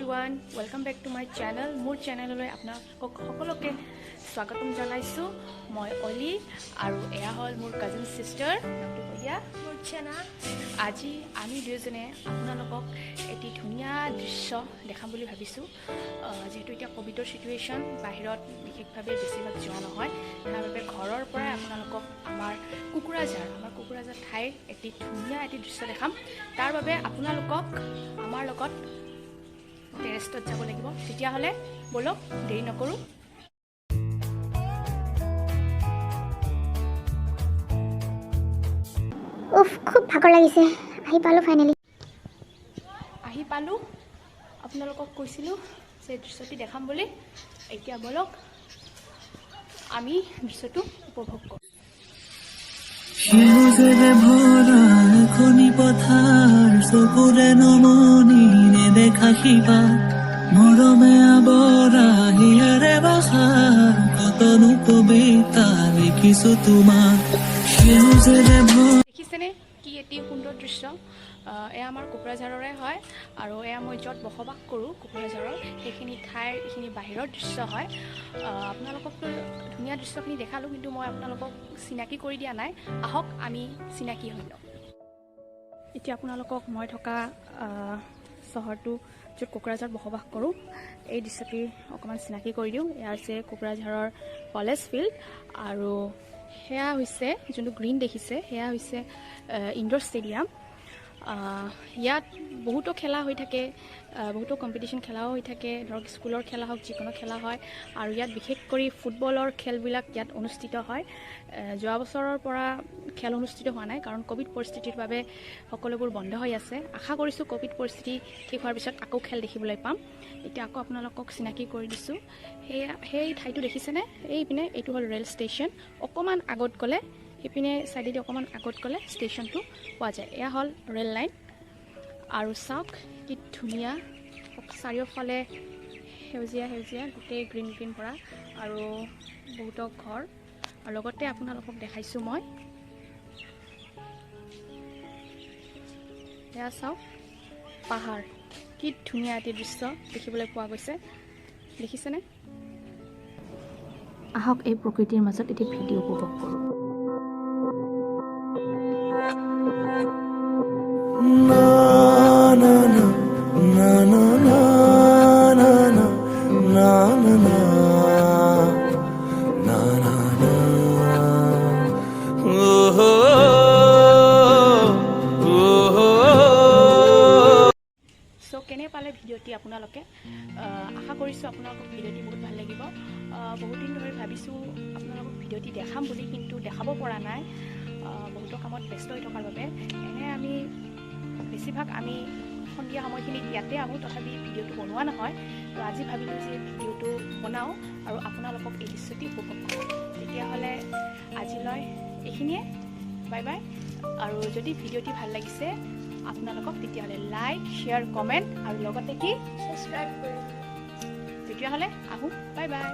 everyone, welcome back to my channel. More channel লৈ আপোনাক সকলোকে স্বাগতম জনাইছো। মই অলি আৰু এয়া হল মোৰ কাজিন সিস্টাৰ নামটো মূৰ্ছনা। আজি আমি দুজনে আপোনালোকক এটি ধুনীয়া দৃশ্য দেখাম বুলি ভাবিছো। যেহেতু এটা কোভিডৰ সিচুৱেচন বাহিৰত বিশেষভাৱে বেছিভাগ যোৱা নহয়, তাৰ বাবে ঘৰৰ পৰা আপোনালোকক আমাৰ কুকুৰাঝাৰ ঠাইৰ এটি ধুনীয়া এটি দৃশ্য দেখাম। তাৰ বাবে আপোনালোকক আমাৰ লগত টেৰেষ্টত যাব লাগিব। তেতিয়াহ'লে বলক দেৰি নকৰো। খুব ভাগৰ লাগিছে। ফাইনেলি আহি পালো। আপোনালোকক কৈছিলোঁ যে দৃশ্যটি দেখাম বুলি। এতিয়া বলক আমি দৃশ্যটো উপভোগ কৰোঁ। সেউজেৰে ভৰা খনি পথাৰ চকুৰে নমনি নেদেখা শিপা মৰমে আৱৰা হিয়াৰে বাসাৰ কতনো কবিতা লিখিছো তোমাক সেউজেৰে দেখিছেনে কি এটি সুন্দৰ দৃশ্য। এয়া আমাৰ কোকৰাঝাৰৰে হয় আৰু এয়া মই য'ত বসবাস কৰোঁ কোকৰাঝাৰৰ সেইখিনি ঠাইৰ এইখিনি বাহিৰৰ দৃশ্য হয়। আপোনালোককতো ধুনীয়া দৃশ্যখিনি দেখালোঁ, কিন্তু মই আপোনালোকক চিনাকি কৰি দিয়া নাই। আহক আমি চিনাকি হৈ লওঁ। এতিয়া আপোনালোকক মই থকা চহৰটো য'ত কোকৰাঝাৰত বসবাস কৰোঁ এই দৃশ্যটি অকণমান চিনাকি কৰি দিওঁ। এয়া হৈছে কোকৰাঝাৰৰ কলেজ ফিল্ড আৰু সেয়া হৈছে যোনটো গ্ৰীণ দেখিছে সেয়া হৈছে ইনডোৰ ষ্টেডিয়াম। ইয়াত বহুতো খেলা হৈ থাকে, বহুতো কম্পিটিশ্যন খেলাও হৈ থাকে, ধৰক স্কুলৰ খেলা হওক যিকোনো খেলা হয়। আৰু ইয়াত বিশেষ কৰি ফুটবলৰ খেলবিলাক ইয়াত অনুষ্ঠিত হয়। যোৱা বছৰৰ পৰা খেল অনুষ্ঠিত হোৱা নাই, কাৰণ ক'ভিড পৰিস্থিতিৰ বাবে সকলোবোৰ বন্ধ হৈ আছে। আশা কৰিছোঁ ক'ভিড পৰিস্থিতি ঠিক হোৱাৰ পিছত আকৌ খেল দেখিবলৈ পাম। এতিয়া আকৌ আপোনালোকক চিনাকি কৰি দিছোঁ। সেই ঠাইটো দেখিছেনে? এইপিনে এইটো হ'ল ৰেল ষ্টেচন। অকণমান আগত গ'লে সেইপিনে চাইডেদি অকণমান আগত গ'লে ষ্টেচনটো পোৱা যায়। এয়া হ'ল ৰেল লাইন। আৰু চাওক কি ধুনীয়া, চাৰিওফালে সেউজীয়া গোটেই গ্ৰীণ পৰা আৰু বহুতো ঘৰ। আৰু লগতে আপোনালোকক দেখাইছোঁ মই এয়া চাওক পাহাৰ, কি ধুনীয়া এটি দৃশ্য দেখিবলৈ পোৱা গৈছে। দেখিছেনে? আহক এই প্ৰকৃতিৰ মাজত এটি ভিডিঅ' উপভোগ কৰোঁ। কেনে পালে ভিডিঅ'টি আপোনালোকে? আশা কৰিছোঁ আপোনালোকক ভিডিঅ'টি বহুত ভাল লাগিব। বহুত দিন ধৰি ভাবিছোঁ আপোনালোকক ভিডিঅ'টি দেখাম বুলি, কিন্তু দেখাব পৰা নাই, বহুতো কামত ব্যস্ত হৈ থকাৰ বাবে। আমি বেছিভাগ সন্ধিয়া সময়খিনিত ইয়াতে আহোঁ, তথাপি ভিডিঅ'টো বনোৱা নহয়। তো আজি ভাবিলোঁ যে ভিডিঅ'টো বনাওঁ আৰু আপোনালোকক এই দৃশ্যটি উপভোগ কৰোঁ। তেতিয়াহ'লে আজিলৈ এইখিনিয়ে, বাই বাই। আৰু যদি ভিডিঅ'টি ভাল লাগিছে আপোনালোকক তেতিয়াহ'লে লাইক, শ্বেয়াৰ, কমেণ্ট আৰু লগতে কি ছাবস্ক্ৰাইব কৰিব। তেতিয়াহ'লে আহোঁ, বাই বাই।